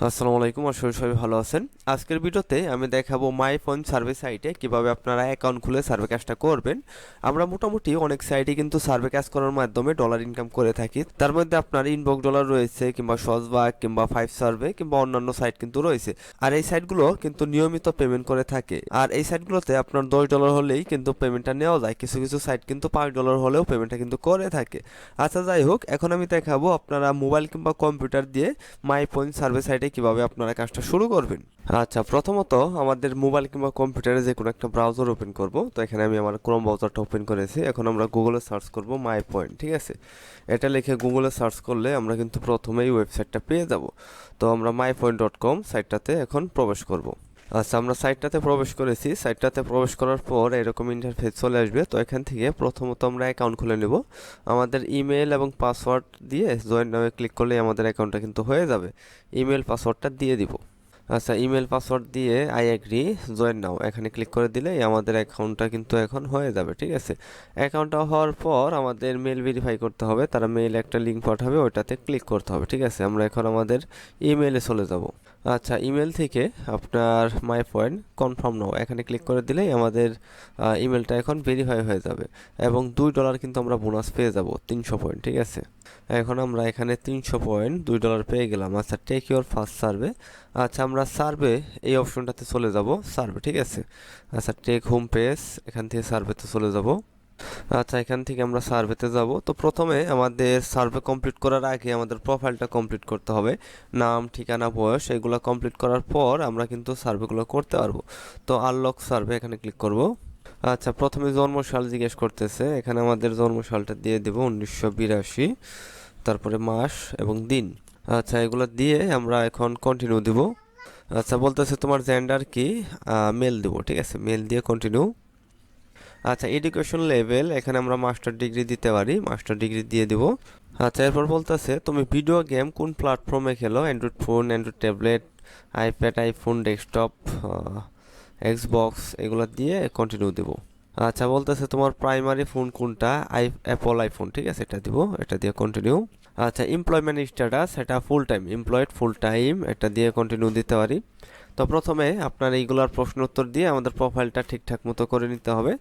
আসসালামু আলাইকুম, আশা করি সবাই ভালো আছেন। আজকের ভিডিওতে আমি দেখাবো মাই ফোন সার্ভে সাইটে কিভাবে আপনারা অ্যাকাউন্ট খুলে সার্ভে কাজটা করবেন। আমরা মোটামুটি অনেক সাইটে কিন্তু সার্ভে কাজ করার মাধ্যমে ডলার ইনকাম করে থাকি। তার মধ্যে আপনার ইনবক্স ডলার রয়েছে, কিংবা সজবাগ, কিংবা ফাইভ সার্ভে, কিংবা অন্যান্য সাইট কিন্তু রয়েছে। আর এই সাইটগুলো কিন্তু নিয়মিত পেমেন্ট করে থাকে। আর এই সাইটগুলোতে আপনার $10 হলেই কিন্তু পেমেন্টটা নেওয়া যায়। কিছু কিছু সাইট কিন্তু $5 হলেও পেমেন্টটা কিন্তু করে থাকে। আচ্ছা, যাই হোক, এখন আমি দেখাবো আপনারা মোবাইল কিংবা কম্পিউটার দিয়ে মাই ফোন সার্ভে সাইটে কিভাবে আপনারা কাজটা শুরু করবেন। আচ্ছা, প্রথমত আমাদের মোবাইল কিংবা কম্পিউটারে যে কোনো একটা ব্রাউজার ওপেন করব। তো এখানে আমি আমার ক্রোম ব্রাউজারটা ওপেন করেছি। এখন আমরা গুগলে সার্চ করব মাই পয়েন্ট, ঠিক আছে। এটা লিখে গুগলে সার্চ করলে আমরা কিন্তু প্রথমেই ওয়েবসাইটটা পেয়ে যাব। তো আমরা mypoint.com সাইটটাতে এখন প্রবেশ করব। আচ্ছা, আমরা সাইটটাতে প্রবেশ করেছি। সাইটটাতে প্রবেশ করার পর এরকম ইন্টারফেস চলে আসবে। তো এখান থেকে প্রথমত আমরা অ্যাকাউন্ট খুলে নেব। আমাদের ইমেল এবং পাসওয়ার্ড দিয়ে জয়েন নামে ক্লিক করলেই আমাদের অ্যাকাউন্টটা কিন্তু হয়ে যাবে। ইমেল পাসওয়ার্ডটা দিয়ে দিব। আচ্ছা, ইমেল পাসওয়ার্ড দিয়ে আই এগ্রি জয়েন নাও এখানে ক্লিক করে দিলেই আমাদের অ্যাকাউন্টটা কিন্তু এখন হয়ে যাবে, ঠিক আছে। অ্যাকাউন্টটা হওয়ার পর আমাদের মেল ভেরিফাই করতে হবে। তারা মেইলে একটা লিঙ্ক পাঠাবে, ওইটাতে ক্লিক করতে হবে, ঠিক আছে। আমরা এখন আমাদের ইমেলে চলে যাব। আচ্ছা, ইমেল থেকে আপনার মাই পয়েন্ট কনফার্ম নাও এখানে ক্লিক করে দিলেই আমাদের ইমেলটা এখন ভেরিফাই হয়ে যাবে এবং $2 কিন্তু আমরা বোনাস পেয়ে যাব, 300 পয়েন্ট, ঠিক আছে। এখন আমরা এখানে 300 পয়েন্ট $2 পেয়ে গেলাম। আচ্ছা, টেক ইউর ফার্স্ট সার্ভে। আচ্ছা, আমরা সার্ভে এই অপশনটাতে চলে যাব, সার্ভে, ঠিক আছে। আচ্ছা, টেক হোম পেজ, এখান থেকে সার্ভেতে চলে যাব। আচ্ছা, এখান থেকে আমরা সার্ভেতে যাব। তো প্রথমে আমাদের সার্ভে কমপ্লিট করার আগে আমাদের প্রোফাইলটা কমপ্লিট করতে হবে। নাম, ঠিকানা, বয়স এগুলো কমপ্লিট করার পর আমরা কিন্তু সার্ভেগুলো করতে পারবো। তো আনলক সার্ভে এখানে ক্লিক করব। আচ্ছা, প্রথমে জন্মসাল জিজ্ঞেস করতেছে। এখানে আমাদের জন্মসালটা দিয়ে দেব 1982, তারপরে মাস এবং দিন। আচ্ছা, এগুলো দিয়ে আমরা এখন কন্টিনিউ দিব। আচ্ছা, বলতেছে তোমার জেন্ডার কি, মেল দেবো, ঠিক আছে। মেল দিয়ে কন্টিনিউ। আচ্ছা, এডুকেশন লেভেল এখানে আমরা মাস্টার ডিগ্রি দিতে পারি, মাস্টার ডিগ্রি দিয়ে দিব। আচ্ছা, এরপর বলতেছে তুমি ভিডিও গেম কোন প্ল্যাটফর্মে খেলো, Android phone, Android tablet, iPad, iPhone, desktop, Xbox এগুলো দিয়ে কন্টিনিউ দেব। আচ্ছা, বলতেছে তোমার প্রাইমারি ফোন কোনটা, অ্যাপল আইফোন, ঠিক আছে, এটা দিব, এটা দিয়ে কন্টিনিউ। আচ্ছা, এমপ্লয়মেন্ট স্ট্যাটাস এটা full time, employed full time, এটা দিয়ে কন্টিনিউ দিতে পারি। তো প্রথমে আপনার এইগুলোর প্রশ্ন উত্তর দিয়ে আমাদের প্রোফাইলটা ঠিকঠাক মতো করে নিতে হবে।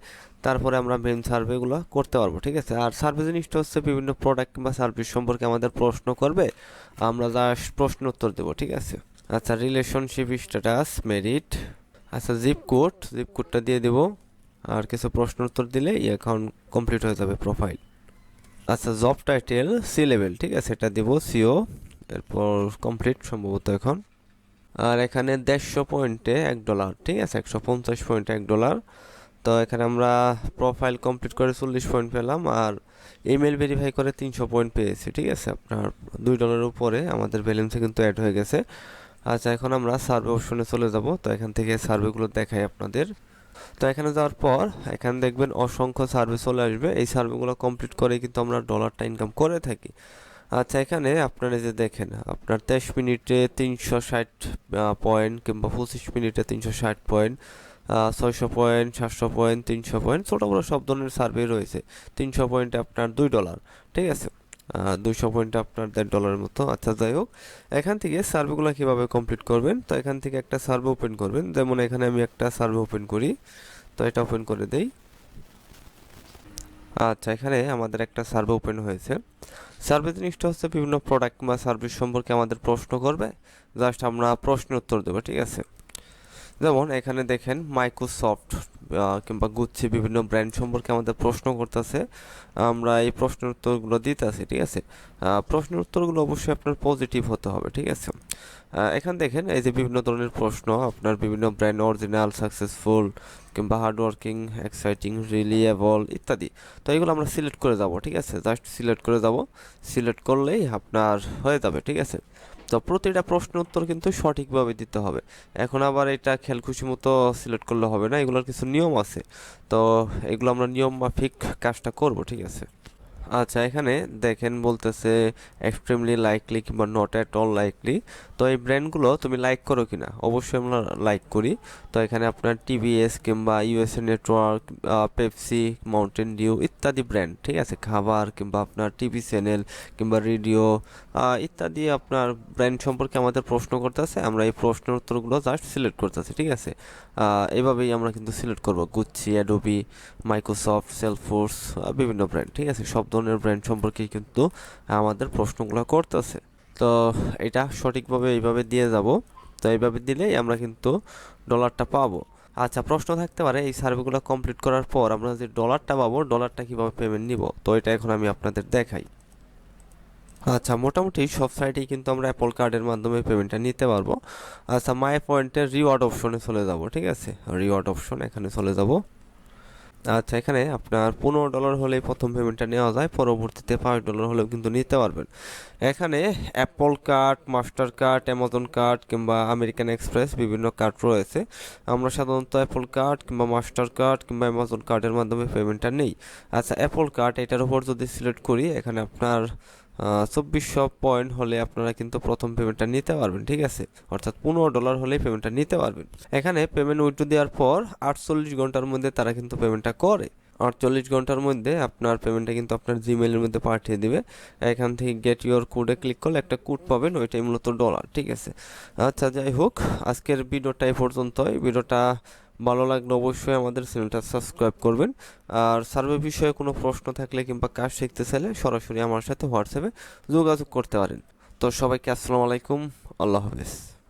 তারপরে আমরা মেন সার্ভেগুলো করতে পারবো, ঠিক আছে। আর সার্ভে জিনিসটা হচ্ছে বিভিন্ন প্রোডাক্ট কিংবা সার্ভিস সম্পর্কে আমাদের প্রশ্ন করবে, আমরা জাস্ট প্রশ্ন উত্তর দেবো, ঠিক আছে। আচ্ছা, রিলেশনশিপ স্ট্যাটাস মেরিট। আচ্ছা, জিপ কোডটা দিয়ে দেব। আর কিছু প্রশ্ন উত্তর দিলে অ্যাকাউন্ট কমপ্লিট হয়ে যাবে, প্রোফাইল। আচ্ছা, জব টাইটেল সি লেভেল, ঠিক আছে, এটা দিব সিও। এরপর কমপ্লিট সম্ভবত এখন। আর এখানে 150 পয়েন্টে $1, ঠিক আছে, 150 পয়েন্টে $1। তো এখানে আমরা প্রোফাইল কমপ্লিট করে 40 পয়েন্ট পেলাম আর ইমেল ভেরিফাই করে 300 পয়েন্ট পেয়েছি, ঠিক আছে। আপনার $2 উপরে আমাদের ব্যালেন্সে কিন্তু অ্যাড হয়ে গেছে। আচ্ছা, এখন আমরা সার্ভে অপশনে চলে যাব। তো এখান থেকে সার্ভেগুলো দেখাই আপনাদের। তো এখানে যাওয়ার পর এখানে দেখবেন অসংখ্য সার্ভে চলে আসবে। এই সার্ভেগুলো কমপ্লিট করে কিন্তু আমরা ডলারটা ইনকাম করে থাকি। আচ্ছা, এখানে আপনারা যে দেখেন আপনার 23 মিনিটে 360 পয়েন্ট, কিংবা 25 মিনিটে 360 পয়েন্ট, 600 পয়েন্ট, 700 পয়েন্ট, 300 পয়েন্ট, ছোটো বড়ো সব ধরনের সার্ভে রয়েছে। 300 পয়েন্টে আপনার $2, ঠিক আছে। 200 পয়েন্টে আপনার $1.5 মতো। আচ্ছা, যাই হোক, এখান থেকে সার্ভেগুলো কীভাবে কমপ্লিট করবেন। তো এখান থেকে একটা সার্ভে ওপেন করবেন, যেমন এখানে আমি একটা সার্ভে ওপেন করি। তো এটা ওপেন করে দেই। আচ্ছা, এখানে আমাদের একটা সার্ভে ওপেন হয়েছে। সার্ভে জিনিসটা হচ্ছে বিভিন্ন প্রোডাক্ট বা সার্ভিস সম্পর্কে আমাদের প্রশ্ন করবে, জাস্ট আমরা প্রশ্ন উত্তর দেবো, ঠিক আছে। যেমন এখানে দেখেন মাইক্রোসফট কিংবা গুচ্ছি বিভিন্ন ব্র্যান্ড সম্পর্কে আমাদের প্রশ্ন করতেছে, আমরা এই প্রশ্নের উত্তরগুলো দিতেছি, ঠিক আছে। প্রশ্নের উত্তরগুলো অবশ্যই আপনার পজিটিভ হতে হবে, ঠিক আছে। এখানে দেখেন এই যে বিভিন্ন ধরনের প্রশ্ন, আপনার বিভিন্ন ব্র্যান্ড, অরিজিনাল, সাকসেসফুল, কিংবা হার্ডওয়ার্কিং, এক্সাইটিং, রিলিয়েবল ইত্যাদি। তো এগুলো আমরা সিলেক্ট করে যাব, ঠিক আছে। জাস্ট সিলেক্ট করে যাব, সিলেক্ট করলেই আপনার হয়ে যাবে, ঠিক আছে। তো প্রতিটা প্রশ্ন উত্তর কিন্তু সঠিকভাবে দিতে হবে। এখন আবার এটা খেয়াল খুশি মতো সিলেক্ট করলে হবে না, এগুলোর কিছু নিয়ম আছে। তো এগুলো আমরা নিয়ম মাফিক কাজটা করব, ঠিক আছে। আচ্ছা, এখানে দেখেন বলতেছে এক্সট্রিমলি লাইকলি কিংবা নট অ্যাট অল লাইকলি। তো এই ব্র্যান্ডগুলো তুমি লাইক করো কিনা? অবশ্যই আমরা লাইক করি। তো এখানে আপনার টিভিএস কিংবা USA network, Pepsi, Mountain Dew ইত্যাদি ব্র্যান্ড, ঠিক আছে, খাবার কিংবা আপনার টিভি চ্যানেল কিংবা রেডিও ইত্যাদি আপনার ব্র্যান্ড সম্পর্কে আমাদের প্রশ্ন করতেছে। আমরা এই প্রশ্নের উত্তরগুলো জাস্ট সিলেক্ট করতেছি, ঠিক আছে। এইভাবেই আমরা কিন্তু সিলেক্ট করব গুচ্ছি, অ্যাডোবি, মাইক্রোসফট, সেলফোর্স, বিভিন্ন ব্র্যান্ড, ঠিক আছে। সব ধরনের ব্র্যান্ড সম্পর্কে কিন্তু আমাদের প্রশ্নগুলো করতেছে। তো এটা সঠিকভাবে এইভাবে দিয়ে যাব। তো এইভাবে দিলেই আমরা কিন্তু ডলারটা পাবো। আচ্ছা, প্রশ্ন থাকতে পারে এই সার্ভেগুলো কমপ্লিট করার পর আমরা যে ডলারটা পাবো, ডলারটা কিভাবে পেমেন্ট নিব। তো এটা এখন আমি আপনাদের দেখাই। আচ্ছা, মোটামুটি সব সাইটেই কিন্তু আমরা অ্যাপল কার্ডের মাধ্যমে পেমেন্টটা নিতে পারবো। আচ্ছা, মাই পয়েন্টের রিওয়ার্ড অপশনে চলে যাব, ঠিক আছে। রিওয়ার্ড অপশন এখানে চলে যাব। আচ্ছা, এখানে আপনার $15 হলেই প্রথম পেমেন্টটা নেওয়া যায়, পরবর্তীতে $5 হলেও কিন্তু নিতে পারবেন। এখানে Apple card, master card, Amazon card কিংবা আমেরিকান এক্সপ্রেস বিভিন্ন কার্ড রয়েছে। আমরা সাধারণত অ্যাপল কার্ড কিংবা মাস্টার কার্ড কিংবা অ্যামাজন কার্ডের মাধ্যমে পেমেন্টটা নেই। আচ্ছা, অ্যাপল কার্ড এটার উপর যদি সিলেক্ট করি, এখানে আপনার 2400 পয়েন্ট হলে আপনারা কিন্তু প্রথম পেমেন্টটা নিতে পারবেন, ঠিক আছে। অর্থাৎ $15 হলেই পেমেন্টটা নিতে পারবেন। এখানে পেমেন্ট উইথড্র দেওয়ার পর 48 ঘন্টার মধ্যে তারা কিন্তু পেমেন্টটা করে। 48 ঘন্টার মধ্যে আপনার পেমেন্টটা কিন্তু আপনার জিমেইলের মধ্যে পাঠিয়ে দিবে। এখান থেকে গেট ইউর কোডে ক্লিক করলে একটা কোড পাবেন, ওইটাই মূলত ডলার, ঠিক আছে। আচ্ছা, যাই হোক, আজকের ভিডিওটা এই পর্যন্তই। ভিডিওটা ভালো লাগলে অবশ্যই আমাদের চ্যানেলটা সাবস্ক্রাইব করবেন। আর সার্ভে বিষয়ে কোনো প্রশ্ন থাকলে কিংবা কাজ শিখতে চাইলে সরাসরি আমার সাথে হোয়াটসঅ্যাপে যোগাযোগ করতে পারেন। তো সবাইকে আসসালামু আলাইকুম, আল্লাহ হাফেজ।